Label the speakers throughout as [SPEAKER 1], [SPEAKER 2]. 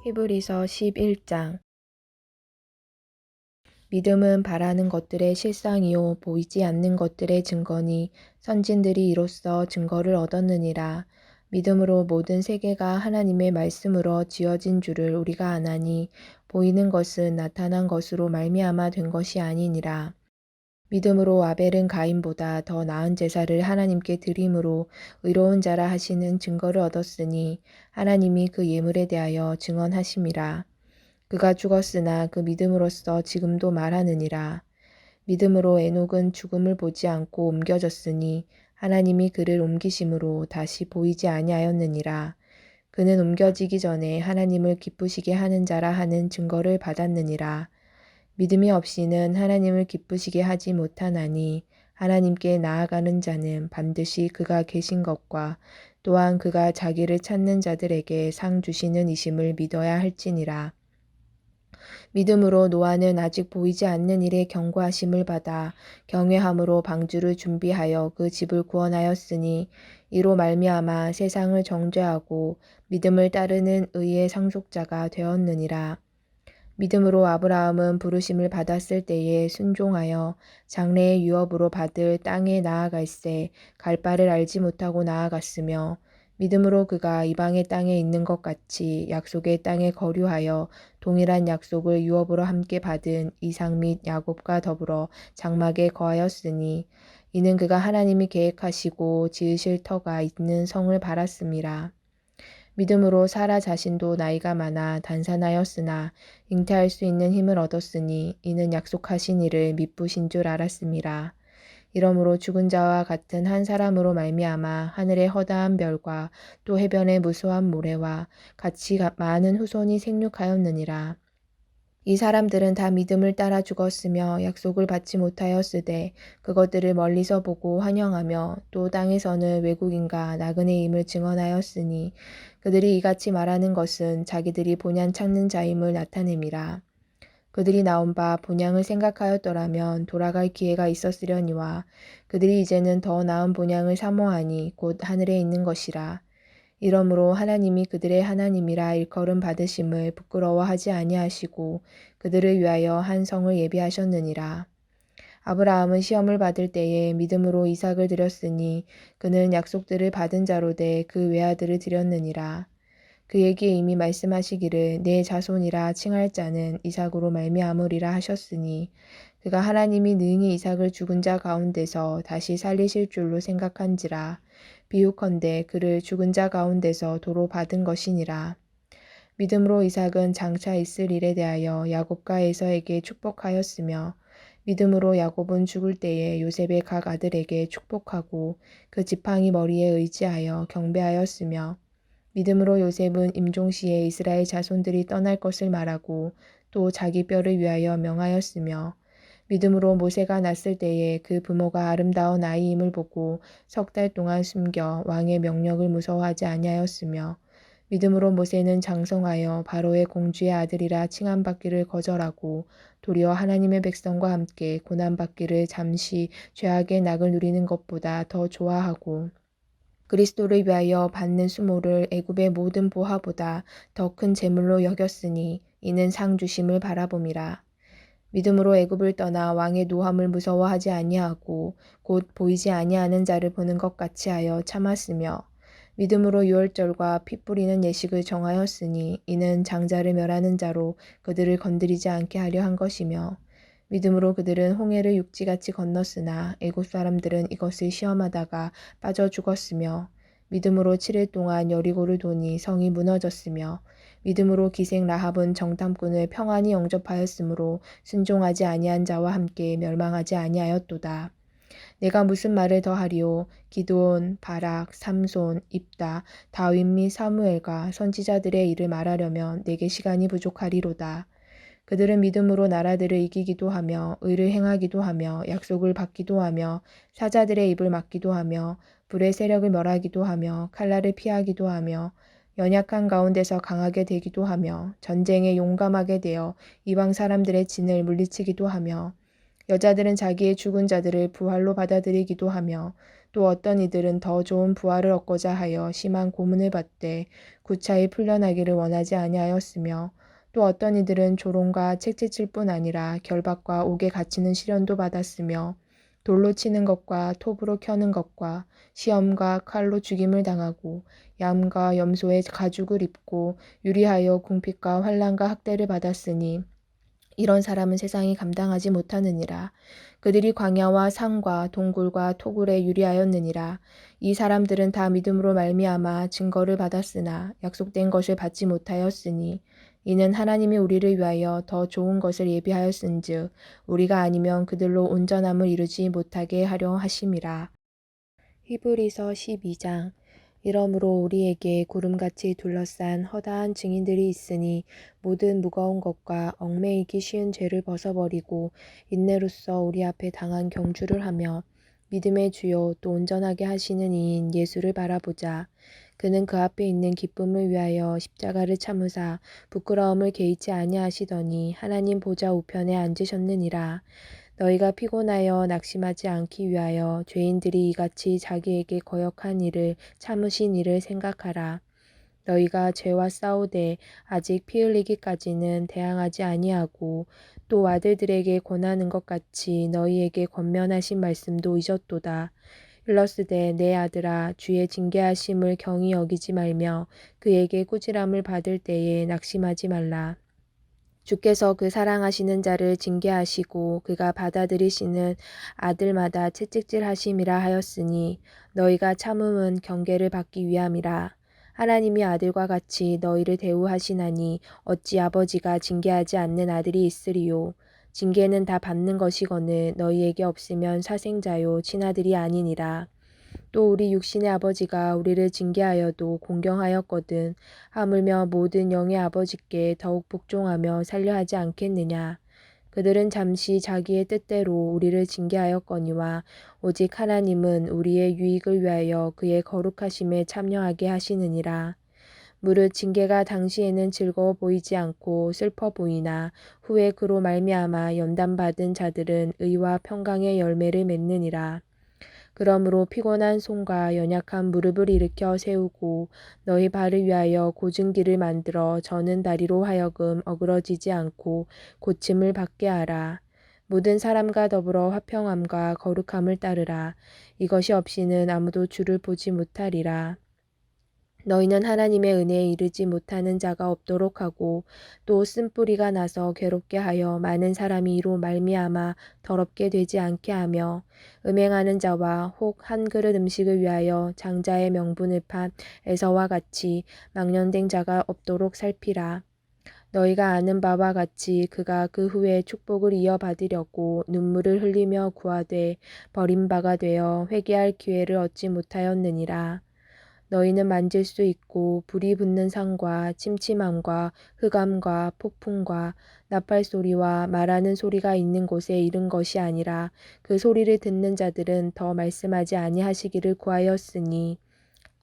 [SPEAKER 1] 히브리서 11장. 믿음은 바라는 것들의 실상이요 보이지 않는 것들의 증거니 선진들이 이로써 증거를 얻었느니라. 믿음으로 모든 세계가 하나님의 말씀으로 지어진 줄을 우리가 아나니 보이는 것은 나타난 것으로 말미암아 된 것이 아니니라. 믿음으로 아벨은 가인보다 더 나은 제사를 하나님께 드림으로 의로운 자라 하시는 증거를 얻었으니 하나님이 그 예물에 대하여 증언하심이라. 그가 죽었으나 그 믿음으로써 지금도 말하느니라. 믿음으로 에녹은 죽음을 보지 않고 옮겨졌으니 하나님이 그를 옮기심으로 다시 보이지 아니하였느니라. 그는 옮겨지기 전에 하나님을 기쁘시게 하는 자라 하는 증거를 받았느니라. 믿음이 없이는 하나님을 기쁘시게 하지 못하나니 하나님께 나아가는 자는 반드시 그가 계신 것과 또한 그가 자기를 찾는 자들에게 상 주시는 이심을 믿어야 할지니라. 믿음으로 노아는 아직 보이지 않는 일에 경고하심을 받아 경외함으로 방주를 준비하여 그 집을 구원하였으니 이로 말미암아 세상을 정죄하고 믿음을 따르는 의의 상속자가 되었느니라. 믿음으로 아브라함은 부르심을 받았을 때에 순종하여 장래의 유업으로 받을 땅에 나아갈새 갈 바를 알지 못하고 나아갔으며 믿음으로 그가 이방의 땅에 있는 것 같이 약속의 땅에 거류하여 동일한 약속을 유업으로 함께 받은 이삭 및 야곱과 더불어 장막에 거하였으니 이는 그가 하나님이 계획하시고 지으실 터가 있는 성을 바랐음이라. 믿음으로 사라 자신도 나이가 많아 단산하였으나 잉태할 수 있는 힘을 얻었으니 이는 약속하신 이를 미쁘신 줄 알았음이라. 이러므로 죽은 자와 같은 한 사람으로 말미암아 하늘의 허다한 별과 또 해변의 무수한 모래와 같이 많은 후손이 생육하였느니라. 이 사람들은 다 믿음을 따라 죽었으며 약속을 받지 못하였으되 그것들을 멀리서 보고 환영하며 또 땅에서는 외국인과 나그네임을 증언하였으니 그들이 이같이 말하는 것은 자기들이 본향 찾는 자임을 나타냄이라. 그들이 나온 바 본향을 생각하였더라면 돌아갈 기회가 있었으려니와 그들이 이제는 더 나은 본향을 사모하니 곧 하늘에 있는 것이라. 이러므로 하나님이 그들의 하나님이라 일컬음 받으심을 부끄러워하지 아니하시고 그들을 위하여 한 성을 예비하셨느니라. 아브라함은 시험을 받을 때에 믿음으로 이삭을 드렸으니 그는 약속들을 받은 자로 돼 그 외아들을 드렸느니라. 그에게 이미 말씀하시기를 내 자손이라 칭할 자는 이삭으로 말미암으리라 하셨으니 그가 하나님이 능히 이삭을 죽은 자 가운데서 다시 살리실 줄로 생각한지라. 비유컨대 그를 죽은 자 가운데서 도로 받은 것이니라. 믿음으로 이삭은 장차 있을 일에 대하여 야곱과 에서에게 축복하였으며 믿음으로 야곱은 죽을 때에 요셉의 각 아들에게 축복하고 그 지팡이 머리에 의지하여 경배하였으며 믿음으로 요셉은 임종시에 이스라엘 자손들이 떠날 것을 말하고 또 자기 뼈를 위하여 명하였으며 믿음으로 모세가 났을 때에 그 부모가 아름다운 아이임을 보고 석 달 동안 숨겨 왕의 명령을 무서워하지 아니하였으며 믿음으로 모세는 장성하여 바로의 공주의 아들이라 칭함받기를 거절하고 도리어 하나님의 백성과 함께 고난받기를 잠시 죄악의 낙을 누리는 것보다 더 좋아하고 그리스도를 위하여 받는 수모를 애굽의 모든 보화보다 더 큰 재물로 여겼으니 이는 상 주심을 바라봄이라. 믿음으로 애굽을 떠나 왕의 노함을 무서워하지 아니하고 곧 보이지 아니하는 자를 보는 것 같이 하여 참았으며 믿음으로 유월절과 피 뿌리는 예식을 정하였으니 이는 장자를 멸하는 자로 그들을 건드리지 않게 하려 한 것이며 믿음으로 그들은 홍해를 육지같이 건넜으나 애굽 사람들은 이것을 시험하다가 빠져 죽었으며 믿음으로 7일 동안 여리고를 도니 성이 무너졌으며 믿음으로 기생 라합은 정탐꾼을 평안히 영접하였으므로 순종하지 아니한 자와 함께 멸망하지 아니하였도다. 내가 무슨 말을 더하리요? 기드온, 바락, 삼손, 입다, 다윗 및 사무엘과 선지자들의 일을 말하려면 내게 시간이 부족하리로다. 그들은 믿음으로 나라들을 이기기도 하며 의를 행하기도 하며 약속을 받기도 하며 사자들의 입을 막기도 하며 불의 세력을 멸하기도 하며 칼날을 피하기도 하며 연약한 가운데서 강하게 되기도 하며 전쟁에 용감하게 되어 이방 사람들의 진을 물리치기도 하며 여자들은 자기의 죽은 자들을 부활로 받아들이기도 하며 또 어떤 이들은 더 좋은 부활을 얻고자 하여 심한 고문을 받되 구차히 풀려나기를 원하지 아니하였으며 또 어떤 이들은 조롱과 책짓질 뿐 아니라 결박과 옥에 갇히는 시련도 받았으며 돌로 치는 것과 톱으로 켜는 것과 시험과 칼로 죽임을 당하고 양과 염소의 가죽을 입고 유리하여 궁핍과 환난과 학대를 받았으니 이런 사람은 세상이 감당하지 못하느니라. 그들이 광야와 산과 동굴과 토굴에 유리하였느니라. 이 사람들은 다 믿음으로 말미암아 증거를 받았으나 약속된 것을 받지 못하였으니 이는 하나님이 우리를 위하여 더 좋은 것을 예비하였은즉 우리가 아니면 그들로 온전함을 이루지 못하게 하려 하심이라. 히브리서 12장. 이러므로 우리에게 구름같이 둘러싼 허다한 증인들이 있으니 모든 무거운 것과 얽매이기 쉬운 죄를 벗어버리고 인내로써 우리 앞에 당한 경주를 하며 믿음의 주요 또 온전하게 하시는 이인 예수를 바라보자. 그는 그 앞에 있는 기쁨을 위하여 십자가를 참으사 부끄러움을 개의치 아니하시더니 하나님 보좌 우편에 앉으셨느니라. 너희가 피곤하여 낙심하지 않기 위하여 죄인들이 이같이 자기에게 거역한 일을 참으신 일을 생각하라. 너희가 죄와 싸우되 아직 피 흘리기까지는 대항하지 아니하고 또 아들들에게 권하는 것 같이 너희에게 권면하신 말씀도 잊었도다. 일러스되 내 아들아 주의 징계하심을 경히 여기지 말며 그에게 꾸지람을 받을 때에 낙심하지 말라. 주께서 그 사랑하시는 자를 징계하시고 그가 받아들이시는 아들마다 채찍질 하심이라 하였으니 너희가 참음은 경계를 받기 위함이라. 하나님이 아들과 같이 너희를 대우하시나니 어찌 아버지가 징계하지 않는 아들이 있으리요. 징계는 다 받는 것이거늘 너희에게 없으면 사생자요 친아들이 아니니라. 또 우리 육신의 아버지가 우리를 징계하여도 공경하였거든 하물며 모든 영의 아버지께 더욱 복종하며 살려하지 않겠느냐. 그들은 잠시 자기의 뜻대로 우리를 징계하였거니와 오직 하나님은 우리의 유익을 위하여 그의 거룩하심에 참여하게 하시느니라. 무릇 징계가 당시에는 즐거워 보이지 않고 슬퍼 보이나 후에 그로 말미암아 연단받은 자들은 의와 평강의 열매를 맺느니라. 그러므로 피곤한 손과 연약한 무릎을 일으켜 세우고 너희 발을 위하여 고진 길을 만들어 저는 다리로 하여금 어그러지지 않고 고침을 받게 하라. 모든 사람과 더불어 화평함과 거룩함을 따르라. 이것이 없이는 아무도 주를 보지 못하리라. 너희는 하나님의 은혜에 이르지 못하는 자가 없도록 하고 또 쓴뿌리가 나서 괴롭게 하여 많은 사람이 이로 말미암아 더럽게 되지 않게 하며 음행하는 자와 혹 한 그릇 음식을 위하여 장자의 명분을 판 에서와 같이 망령된 자가 없도록 살피라. 너희가 아는 바와 같이 그가 그 후에 축복을 이어받으려고 눈물을 흘리며 구하되 버림바가 되어 회개할 기회를 얻지 못하였느니라. 너희는 만질 수 있고 불이 붙는 산과 침침함과 흑암과 폭풍과 나팔 소리와 말하는 소리가 있는 곳에 이른 것이 아니라 그 소리를 듣는 자들은 더 말씀하지 아니하시기를 구하였으니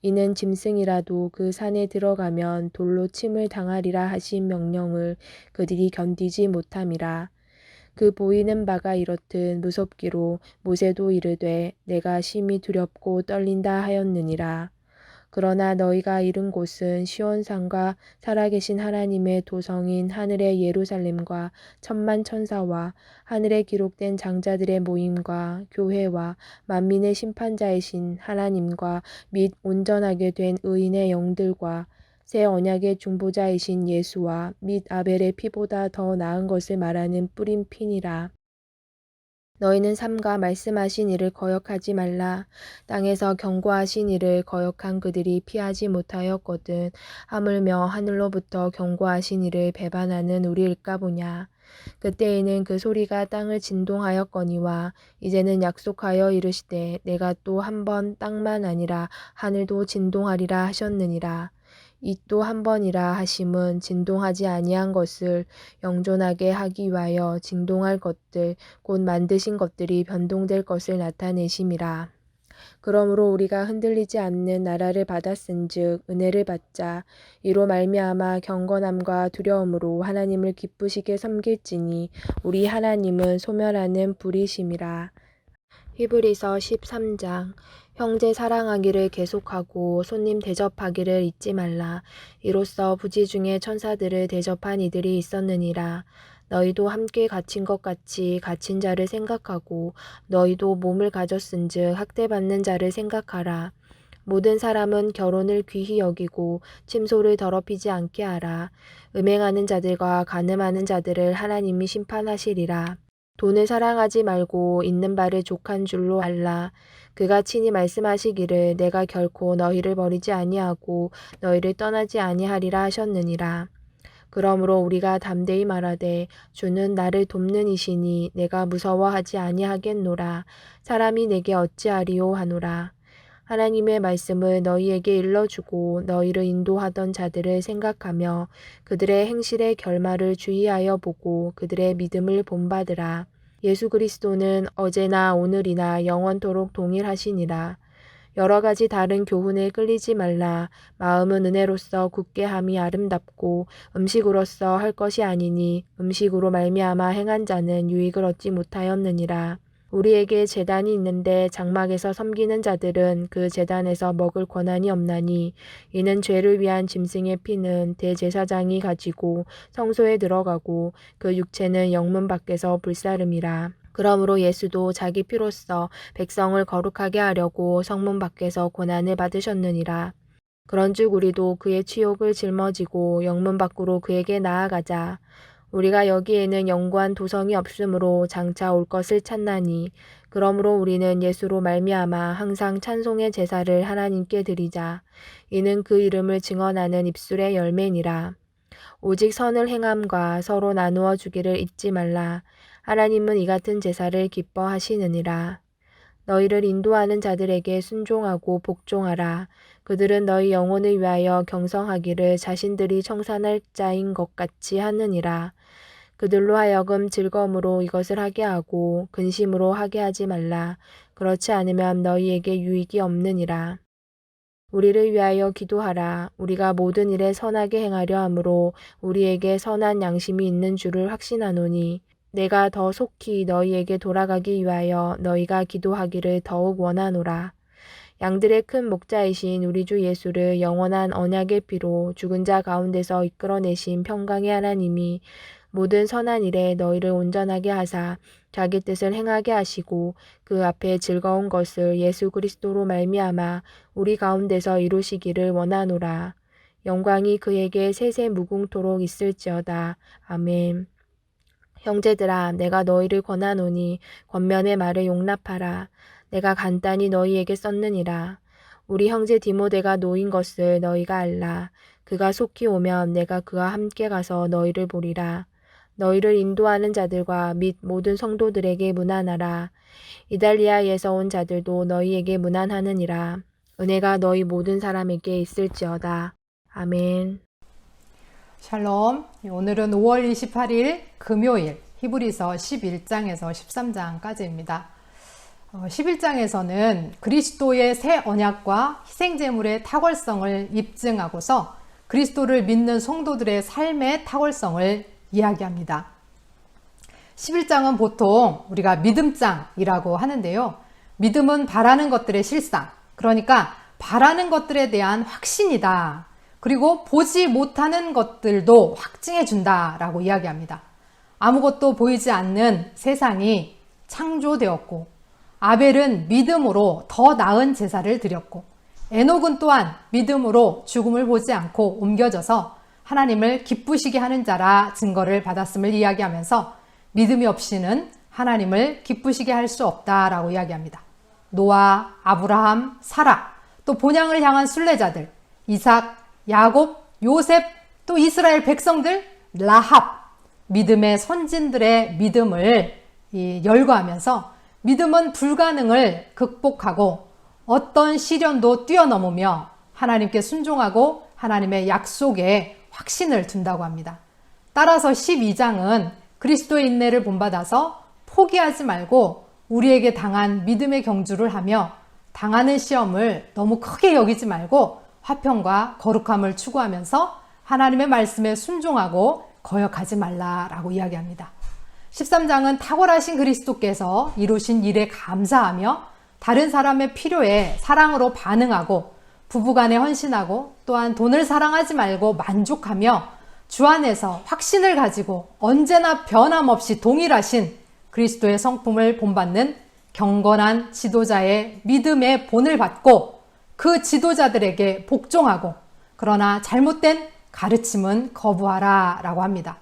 [SPEAKER 1] 이는 짐승이라도 그 산에 들어가면 돌로 침을 당하리라 하신 명령을 그들이 견디지 못함이라. 그 보이는 바가 이렇듯 무섭기로 모세도 이르되 내가 심히 두렵고 떨린다 하였느니라. 그러나 너희가 이른 곳은 시온산과 살아계신 하나님의 도성인 하늘의 예루살렘과 천만 천사와 하늘에 기록된 장자들의 모임과 교회와 만민의 심판자이신 하나님과 및 온전하게 된 의인의 영들과 새 언약의 중보자이신 예수와 및 아벨의 피보다 더 나은 것을 말하는 뿌린 피니라. 너희는 삼가 말씀하신 이를 거역하지 말라. 땅에서 경고하신 이를 거역한 그들이 피하지 못하였거든. 하물며 하늘로부터 경고하신 이를 배반하는 우리일까 보냐. 그때에는 그 소리가 땅을 진동하였거니와 이제는 약속하여 이르시되 내가 또 한 번 땅만 아니라 하늘도 진동하리라 하셨느니라. 이 또 한 번이라 하심은 진동하지 아니한 것을 영존하게 하기 위하여 진동할 것들 곧 만드신 것들이 변동될 것을 나타내심이라. 그러므로 우리가 흔들리지 않는 나라를 받았은즉 은혜를 받자. 이로 말미암아 경건함과 두려움으로 하나님을 기쁘시게 섬길지니 우리 하나님은 소멸하는 불이심이라. 히브리서 13장. 형제 사랑하기를 계속하고 손님 대접하기를 잊지 말라. 이로써 부지 중에 천사들을 대접한 이들이 있었느니라. 너희도 함께 갇힌 것 같이 갇힌 자를 생각하고 너희도 몸을 가졌은즉 학대받는 자를 생각하라. 모든 사람은 결혼을 귀히 여기고 침소를 더럽히지 않게 하라. 음행하는 자들과 간음하는 자들을 하나님이 심판하시리라. 돈을 사랑하지 말고 있는 바를 족한 줄로 알라. 그가 친히 말씀하시기를 내가 결코 너희를 버리지 아니하고 너희를 떠나지 아니하리라 하셨느니라. 그러므로 우리가 담대히 말하되 주는 나를 돕는 이시니 내가 무서워하지 아니하겠노라. 사람이 내게 어찌하리요 하노라. 하나님의 말씀을 너희에게 일러주고 너희를 인도하던 자들을 생각하며 그들의 행실의 결말을 주의하여 보고 그들의 믿음을 본받으라. 예수 그리스도는 어제나 오늘이나 영원토록 동일하시니라. 여러 가지 다른 교훈에 끌리지 말라. 마음은 은혜로서 굳게 함이 아름답고 음식으로서 할 것이 아니니 음식으로 말미암아 행한 자는 유익을 얻지 못하였느니라. 우리에게 제단이 있는데 장막에서 섬기는 자들은 그 제단에서 먹을 권한이 없나니 이는 죄를 위한 짐승의 피는 대제사장이 가지고 성소에 들어가고 그 육체는 영문 밖에서 불사름이라. 그러므로 예수도 자기 피로써 백성을 거룩하게 하려고 성문 밖에서 고난을 받으셨느니라. 그런즉 우리도 그의 치욕을 짊어지고 영문 밖으로 그에게 나아가자. 우리가 여기에는 영구한 도성이 없으므로 장차 올 것을 찾나니 그러므로 우리는 예수로 말미암아 항상 찬송의 제사를 하나님께 드리자. 이는 그 이름을 증언하는 입술의 열매니라. 오직 선을 행함과 서로 나누어 주기를 잊지 말라. 하나님은 이 같은 제사를 기뻐하시느니라. 너희를 인도하는 자들에게 순종하고 복종하라. 그들은 너희 영혼을 위하여 경성하기를 자신들이 청산할 자인 것 같이 하느니라. 그들로 하여금 즐거움으로 이것을 하게 하고 근심으로 하게 하지 말라. 그렇지 않으면 너희에게 유익이 없느니라. 우리를 위하여 기도하라. 우리가 모든 일에 선하게 행하려 함으로 우리에게 선한 양심이 있는 줄을 확신하노니 내가 더 속히 너희에게 돌아가기 위하여 너희가 기도하기를 더욱 원하노라. 양들의 큰 목자이신 우리 주 예수를 영원한 언약의 피로 죽은 자 가운데서 이끌어내신 평강의 하나님이 모든 선한 일에 너희를 온전하게 하사 자기 뜻을 행하게 하시고 그 앞에 즐거운 것을 예수 그리스도로 말미암아 우리 가운데서 이루시기를 원하노라. 영광이 그에게 세세 무궁토록 있을지어다. 아멘. 형제들아, 내가 너희를 권하노니 권면의 말을 용납하라. 내가 간단히 너희에게 썼느니라. 우리 형제 디모데가 노인 것을 너희가 알라. 그가 속히 오면 내가 그와 함께 가서 너희를 보리라. 너희를 인도하는 자들과 및 모든 성도들에게 문안하라. 이달리아에서 온 자들도 너희에게 문안하느니라. 은혜가 너희 모든 사람에게 있을지어다. 아멘.
[SPEAKER 2] 샬롬. 오늘은 5월 28일 금요일 히브리서 11장에서 13장까지입니다. 11장에서는 그리스도의 새 언약과 희생제물의 탁월성을 입증하고서 그리스도를 믿는 성도들의 삶의 탁월성을 이야기합니다. 11장은 보통 우리가 믿음장이라고 하는데요. 믿음은 바라는 것들의 실상, 그러니까 바라는 것들에 대한 확신이다. 그리고 보지 못하는 것들도 확증해 준다라고 이야기합니다. 아무것도 보이지 않는 세상이 창조되었고 아벨은 믿음으로 더 나은 제사를 드렸고 에녹은 또한 믿음으로 죽음을 보지 않고 옮겨져서 하나님을 기쁘시게 하는 자라 증거를 받았음을 이야기하면서 믿음이 없이는 하나님을 기쁘시게 할 수 없다라고 이야기합니다. 노아, 아브라함, 사라, 또 본향을 향한 순례자들, 이삭, 야곱, 요셉, 또 이스라엘 백성들, 라합, 믿음의 선진들의 믿음을 열거하면서 믿음은 불가능을 극복하고 어떤 시련도 뛰어넘으며 하나님께 순종하고 하나님의 약속에 확신을 둔다고 합니다. 따라서 12장은 그리스도의 인내를 본받아서 포기하지 말고 우리에게 당한 믿음의 경주를 하며 당하는 시험을 너무 크게 여기지 말고 화평과 거룩함을 추구하면서 하나님의 말씀에 순종하고 거역하지 말라라고 이야기합니다. 13장은 탁월하신 그리스도께서 이루신 일에 감사하며 다른 사람의 필요에 사랑으로 반응하고 부부간에 헌신하고 또한 돈을 사랑하지 말고 만족하며 주 안에서 확신을 가지고 언제나 변함없이 동일하신 그리스도의 성품을 본받는 경건한 지도자의 믿음의 본을 받고 그 지도자들에게 복종하고 그러나 잘못된 가르침은 거부하라 라고 합니다.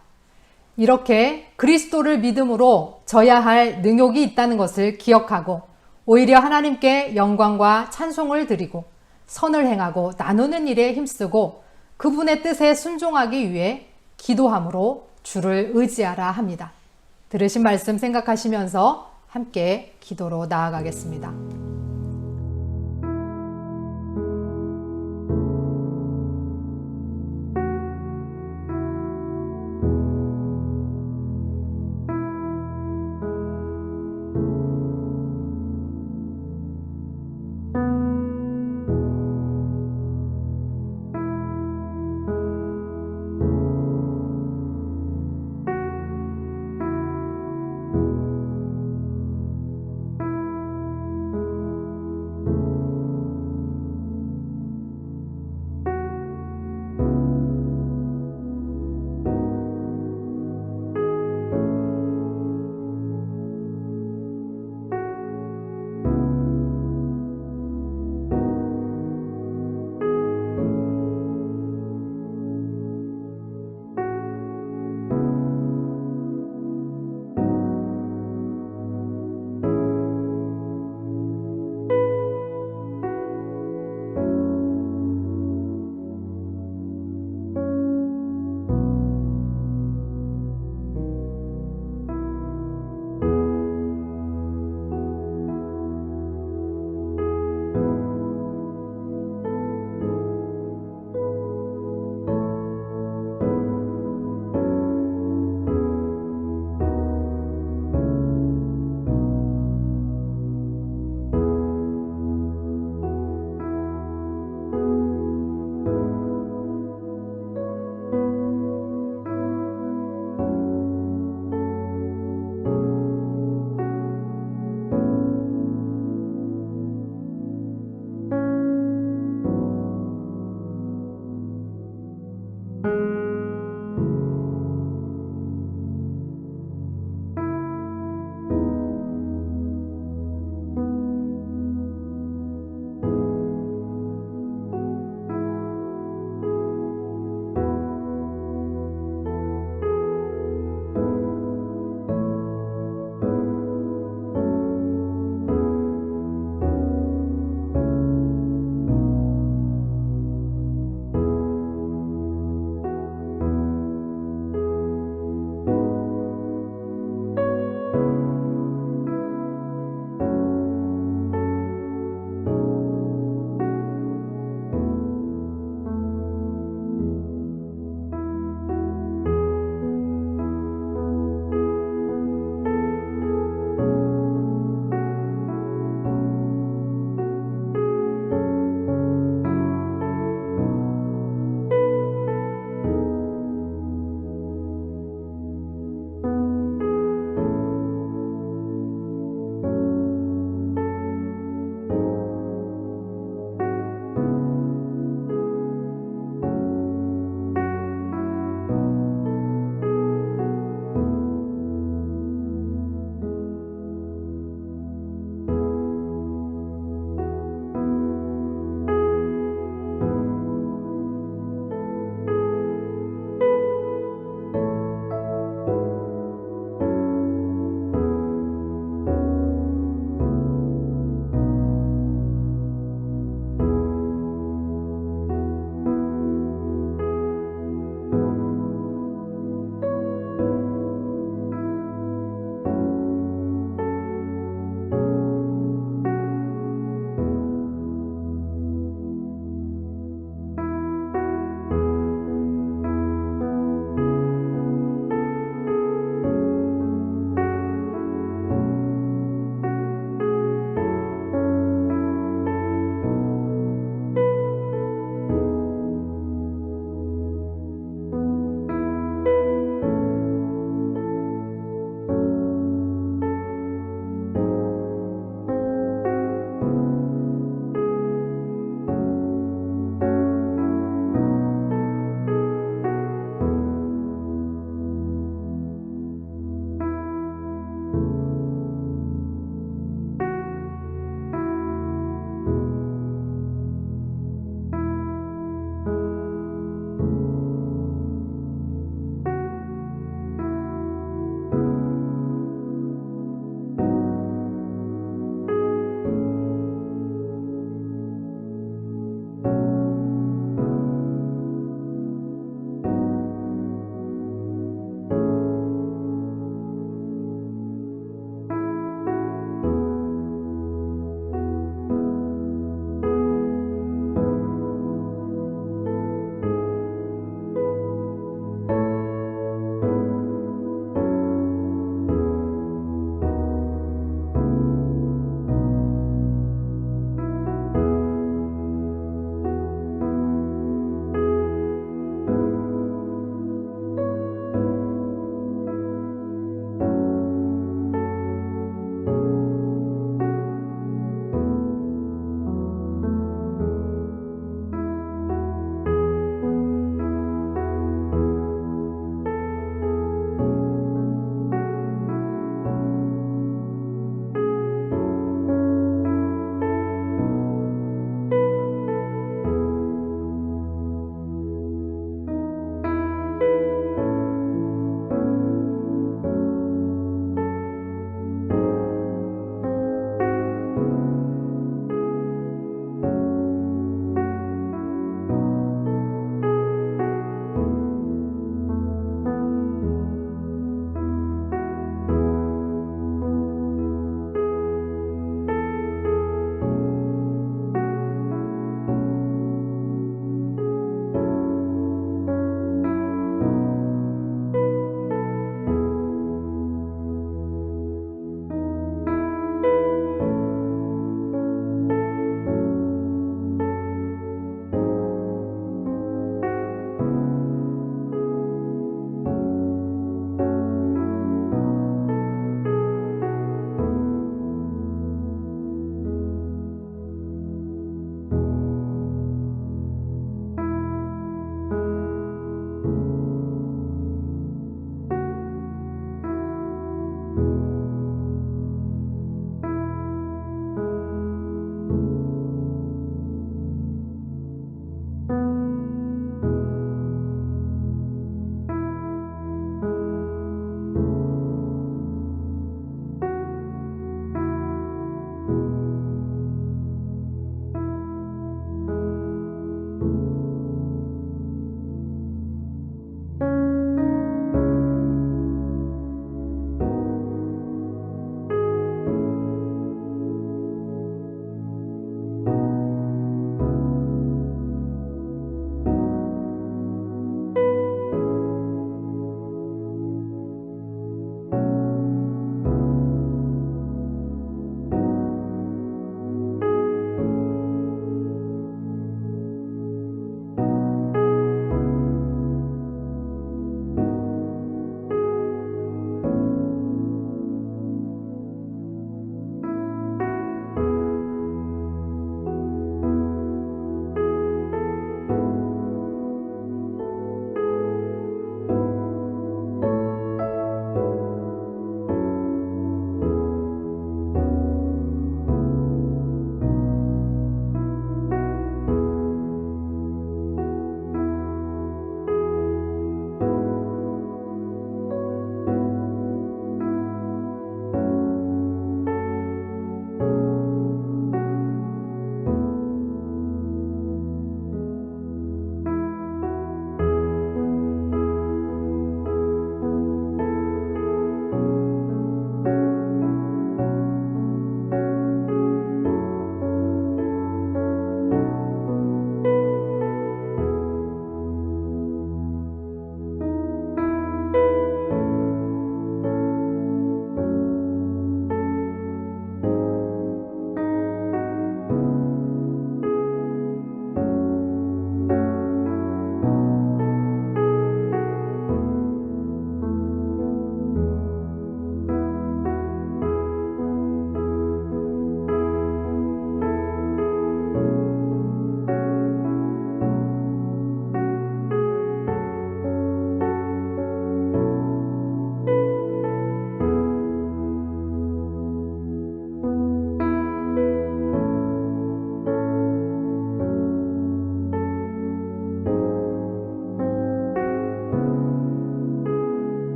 [SPEAKER 2] 이렇게 그리스도를 믿음으로 져야 할 능욕이 있다는 것을 기억하고 오히려 하나님께 영광과 찬송을 드리고 선을 행하고 나누는 일에 힘쓰고 그분의 뜻에 순종하기 위해 기도함으로 주를 의지하라 합니다. 들으신 말씀 생각하시면서 함께 기도로 나아가겠습니다.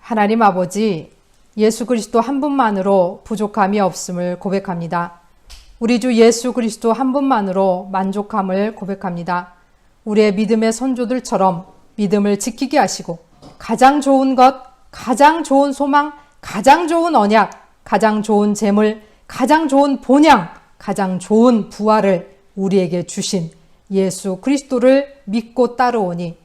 [SPEAKER 2] 하나님 아버지, 예수 그리스도 한 분만으로 부족함이 없음을 고백합니다. 우리 주 예수 그리스도 한 분만으로 만족함을 고백합니다. 우리의 믿음의 선조들처럼 믿음을 지키게 하시고 가장 좋은 것, 가장 좋은 소망, 가장 좋은 언약, 가장 좋은 재물, 가장 좋은 본향, 가장 좋은 부활을 우리에게 주신 예수 그리스도를 믿고 따르오니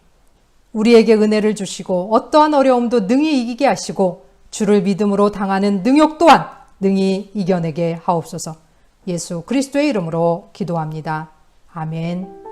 [SPEAKER 2] 우리에게 은혜를 주시고 어떠한 어려움도 능히 이기게 하시고 주를 믿음으로 당하는 능욕 또한 능히 이겨내게 하옵소서. 예수 그리스도의 이름으로 기도합니다. 아멘.